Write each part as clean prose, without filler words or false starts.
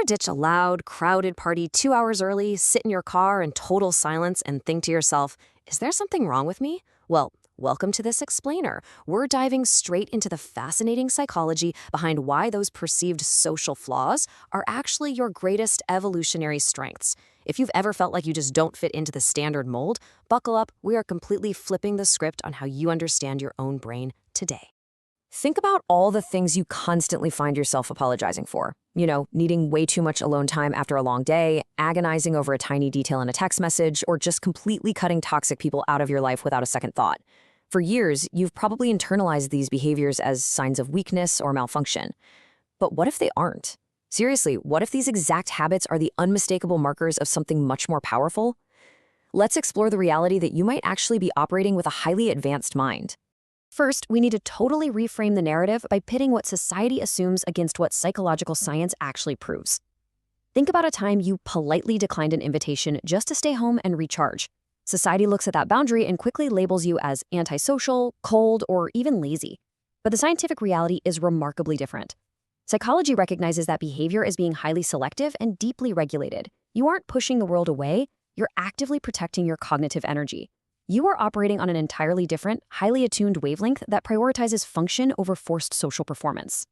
ever ditch a loud, crowded party 2 hours early, sit in your car in total silence, and think to yourself, is there something wrong with me? Well, welcome to this explainer. We're diving straight into the fascinating psychology behind why those perceived social flaws are actually your greatest evolutionary strengths. If you've ever felt like you just don't fit into the standard mold, buckle up. We are completely flipping the script on how you understand your own brain today. Think about all the things you constantly find yourself apologizing for. Needing way too much alone time after a long day, agonizing over a tiny detail in a text message, or just completely cutting toxic people out of your life without a second thought. For years, you've probably internalized these behaviors as signs of weakness or malfunction. But what if they aren't? Seriously, what if these exact habits are the unmistakable markers of something much more powerful? Let's explore the reality that you might actually be operating with a highly advanced mind. First, we need to totally reframe the narrative by pitting what society assumes against what psychological science actually proves. Think about a time you politely declined an invitation just to stay home and recharge. Society looks at that boundary and quickly labels you as antisocial, cold, or even lazy. But the scientific reality is remarkably different. Psychology recognizes that behavior is being highly selective and deeply regulated. You aren't pushing the world away, you're actively protecting your cognitive energy. You are operating on an entirely different, highly attuned wavelength that prioritizes function over forced social performance.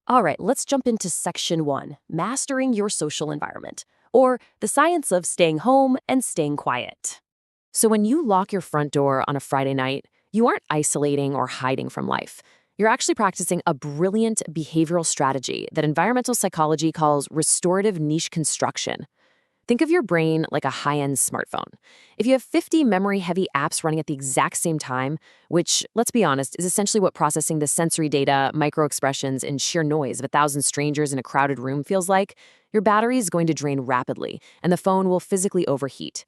All right, let's jump into Section 1, Mastering Your Social Environment, or the science of staying home and staying quiet. So when you lock your front door on a Friday night, you aren't isolating or hiding from life. You're actually practicing a brilliant behavioral strategy that environmental psychology calls restorative niche construction. Think of your brain like a high-end smartphone. If you have 50 memory-heavy apps running at the exact same time, which, let's be honest, is essentially what processing the sensory data, microexpressions, and sheer noise of 1,000 strangers in a crowded room feels like, your battery is going to drain rapidly, and the phone will physically overheat.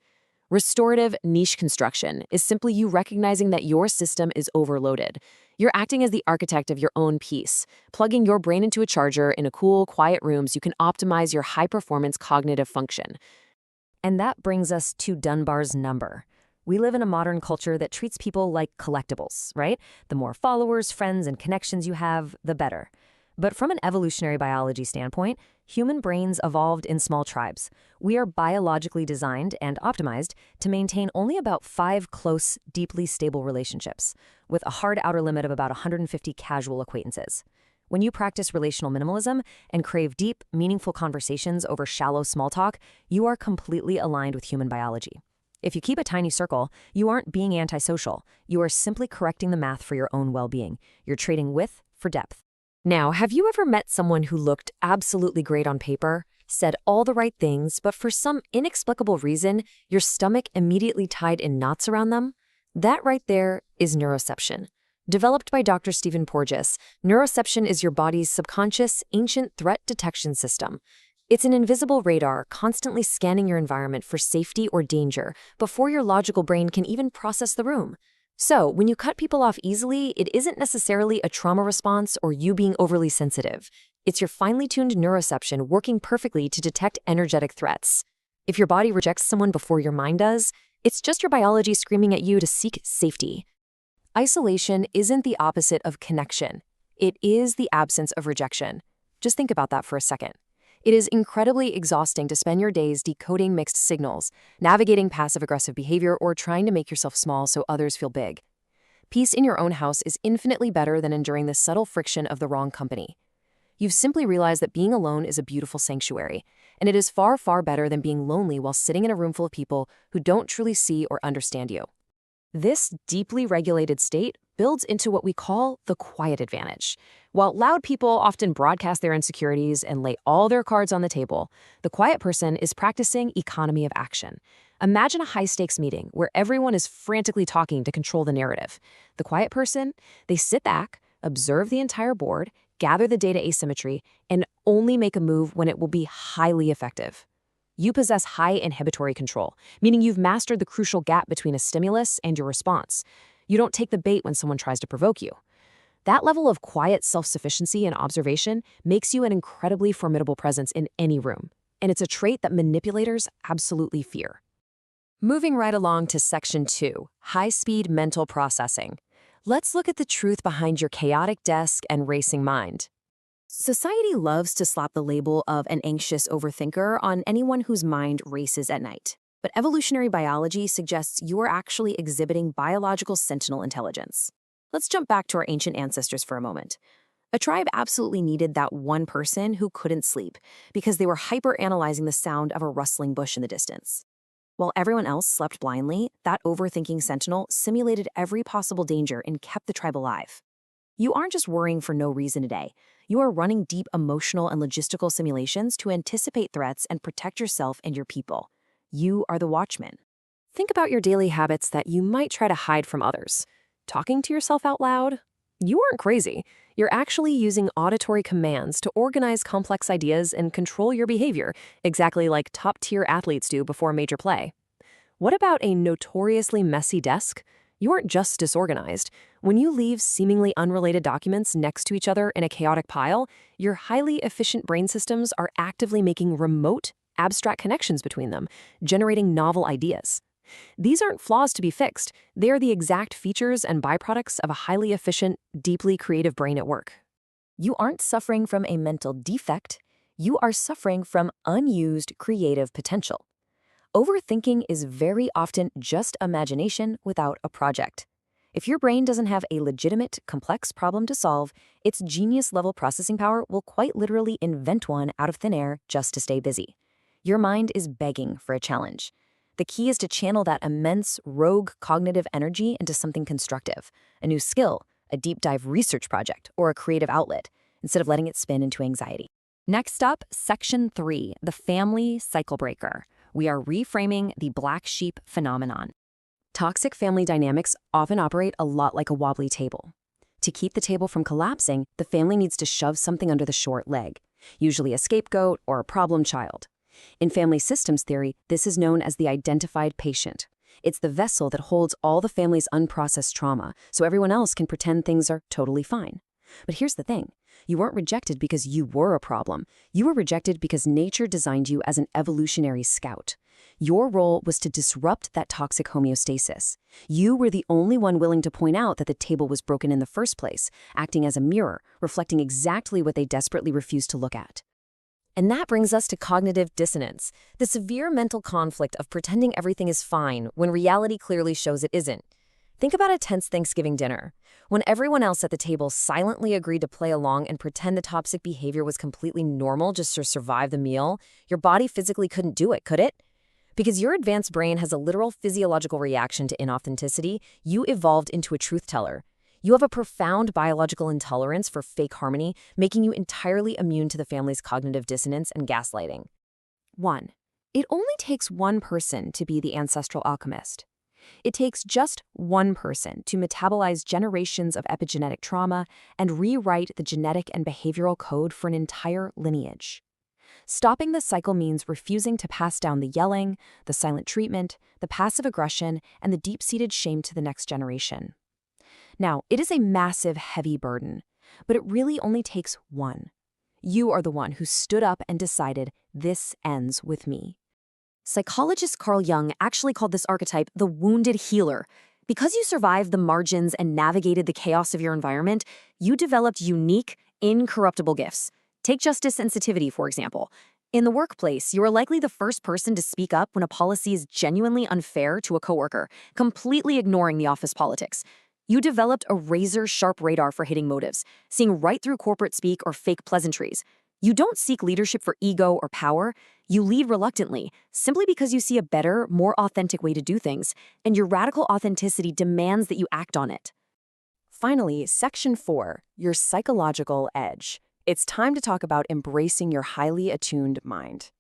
Restorative niche construction is simply you recognizing that your system is overloaded. You're acting as the architect of your own peace, plugging your brain into a charger in a cool, quiet room so you can optimize your high-performance cognitive function. And that brings us to Dunbar's number. We live in a modern culture that treats people like collectibles, right? The more followers, friends, and connections you have, the better. But from an evolutionary biology standpoint, human brains evolved in small tribes. We are biologically designed and optimized to maintain only about 5 close, deeply stable relationships, with a hard outer limit of about 150 casual acquaintances. When you practice relational minimalism and crave deep, meaningful conversations over shallow small talk, you are completely aligned with human biology. If you keep a tiny circle, you aren't being antisocial. You are simply correcting the math for your own well-being. You're trading width for depth. Now, have you ever met someone who looked absolutely great on paper, said all the right things, but for some inexplicable reason, your stomach immediately tied in knots around them? That right there is neuroception. Developed by Dr. Stephen Porges, neuroception is your body's subconscious, ancient threat detection system. It's an invisible radar constantly scanning your environment for safety or danger before your logical brain can even process the room. So, when you cut people off easily, it isn't necessarily a trauma response or you being overly sensitive. It's your finely tuned neuroception working perfectly to detect energetic threats. If your body rejects someone before your mind does, it's just your biology screaming at you to seek safety. Isolation isn't the opposite of connection. It is the absence of rejection. Just think about that for a second. It is incredibly exhausting to spend your days decoding mixed signals, navigating passive-aggressive behavior, or trying to make yourself small so others feel big. Peace in your own house is infinitely better than enduring the subtle friction of the wrong company. You've simply realized that being alone is a beautiful sanctuary, and it is far, far better than being lonely while sitting in a room full of people who don't truly see or understand you. This deeply regulated state builds into what we call the quiet advantage. While loud people often broadcast their insecurities and lay all their cards on the table, the quiet person is practicing economy of action. Imagine a high-stakes meeting where everyone is frantically talking to control the narrative. The quiet person, they sit back, observe the entire board, gather the data asymmetry, and only make a move when it will be highly effective. You possess high inhibitory control, meaning you've mastered the crucial gap between a stimulus and your response. You don't take the bait when someone tries to provoke you. That level of quiet self-sufficiency and observation makes you an incredibly formidable presence in any room, and it's a trait that manipulators absolutely fear. Moving right along to Section 2, High-Speed Mental Processing. Let's look at the truth behind your chaotic desk and racing mind. Society loves to slap the label of an anxious overthinker on anyone whose mind races at night. But evolutionary biology suggests you're actually exhibiting biological sentinel intelligence. Let's jump back to our ancient ancestors for a moment. A tribe absolutely needed that one person who couldn't sleep because they were hyper-analyzing the sound of a rustling bush in the distance. While everyone else slept blindly, that overthinking sentinel simulated every possible danger and kept the tribe alive. You aren't just worrying for no reason today. You are running deep emotional and logistical simulations to anticipate threats and protect yourself and your people. You are the watchman. Think about your daily habits that you might try to hide from others. Talking to yourself out loud? You aren't crazy. You're actually using auditory commands to organize complex ideas and control your behavior, exactly like top-tier athletes do before a major play. What about a notoriously messy desk? You aren't just disorganized. When you leave seemingly unrelated documents next to each other in a chaotic pile, your highly efficient brain systems are actively making remote, abstract connections between them, generating novel ideas. These aren't flaws to be fixed. They are the exact features and byproducts of a highly efficient, deeply creative brain at work. You aren't suffering from a mental defect. You are suffering from unused creative potential. Overthinking is very often just imagination without a project. If your brain doesn't have a legitimate, complex problem to solve, its genius-level processing power will quite literally invent one out of thin air just to stay busy. Your mind is begging for a challenge. The key is to channel that immense, rogue cognitive energy into something constructive, a new skill, a deep dive research project, or a creative outlet, instead of letting it spin into anxiety. Next up, Section 3, the family cycle breaker. We are reframing the black sheep phenomenon. Toxic family dynamics often operate a lot like a wobbly table. To keep the table from collapsing, the family needs to shove something under the short leg, usually a scapegoat or a problem child. In family systems theory, this is known as the identified patient. It's the vessel that holds all the family's unprocessed trauma, so everyone else can pretend things are totally fine. But here's the thing. You weren't rejected because you were a problem. You were rejected because nature designed you as an evolutionary scout. Your role was to disrupt that toxic homeostasis. You were the only one willing to point out that the table was broken in the first place, acting as a mirror, reflecting exactly what they desperately refused to look at. And that brings us to cognitive dissonance, the severe mental conflict of pretending everything is fine when reality clearly shows it isn't. Think about a tense Thanksgiving dinner. When everyone else at the table silently agreed to play along and pretend the toxic behavior was completely normal just to survive the meal, your body physically couldn't do it, could it? Because your advanced brain has a literal physiological reaction to inauthenticity, you evolved into a truth teller. You have a profound biological intolerance for fake harmony, making you entirely immune to the family's cognitive dissonance and gaslighting. 1. It only takes one person to be the ancestral alchemist. It takes just one person to metabolize generations of epigenetic trauma and rewrite the genetic and behavioral code for an entire lineage. Stopping the cycle means refusing to pass down the yelling, the silent treatment, the passive aggression, and the deep-seated shame to the next generation. Now, it is a massive, heavy burden, but it really only takes one. You are the one who stood up and decided, this ends with me. Psychologist Carl Jung actually called this archetype the wounded healer. Because you survived the margins and navigated the chaos of your environment, you developed unique, incorruptible gifts. Take justice sensitivity, for example. In the workplace, you are likely the first person to speak up when a policy is genuinely unfair to a coworker, completely ignoring the office politics. You developed a razor-sharp radar for hitting motives, seeing right through corporate speak or fake pleasantries. You don't seek leadership for ego or power. You lead reluctantly, simply because you see a better, more authentic way to do things, and your radical authenticity demands that you act on it. Finally, Section 4, your psychological edge. It's time to talk about embracing your highly attuned mind.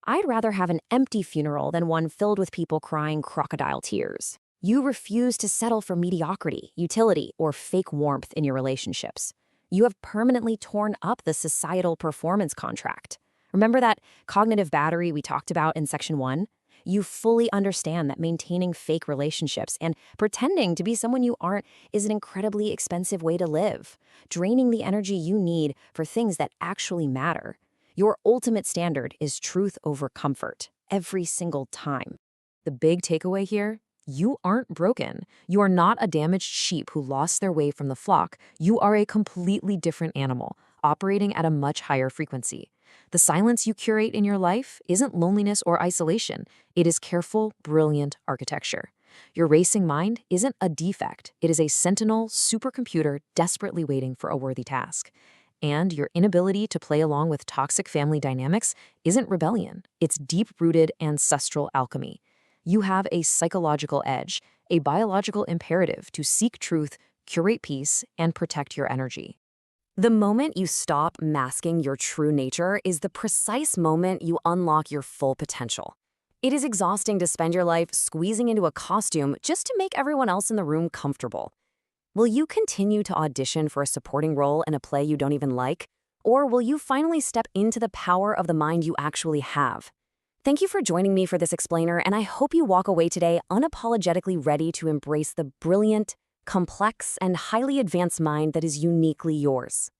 I'd rather have an empty funeral than one filled with people crying crocodile tears. You refuse to settle for mediocrity, utility, or fake warmth in your relationships. You have permanently torn up the societal performance contract. Remember that cognitive battery we talked about in Section 1? You fully understand that maintaining fake relationships and pretending to be someone you aren't is an incredibly expensive way to live, draining the energy you need for things that actually matter. Your ultimate standard is truth over comfort, every single time. The big takeaway here? You aren't broken. You are not a damaged sheep who lost their way from the flock. You are a completely different animal, operating at a much higher frequency. The silence you curate in your life isn't loneliness or isolation. It is careful, brilliant architecture. Your racing mind isn't a defect. It is a Sentinel supercomputer desperately waiting for a worthy task. And your inability to play along with toxic family dynamics isn't rebellion. It's deep-rooted ancestral alchemy. You have a psychological edge, a biological imperative to seek truth, curate peace, and protect your energy. The moment you stop masking your true nature is the precise moment you unlock your full potential. It is exhausting to spend your life squeezing into a costume just to make everyone else in the room comfortable. Will you continue to audition for a supporting role in a play you don't even like? Or will you finally step into the power of the mind you actually have? Thank you for joining me for this explainer, and I hope you walk away today unapologetically ready to embrace the brilliant, complex, and highly advanced mind that is uniquely yours.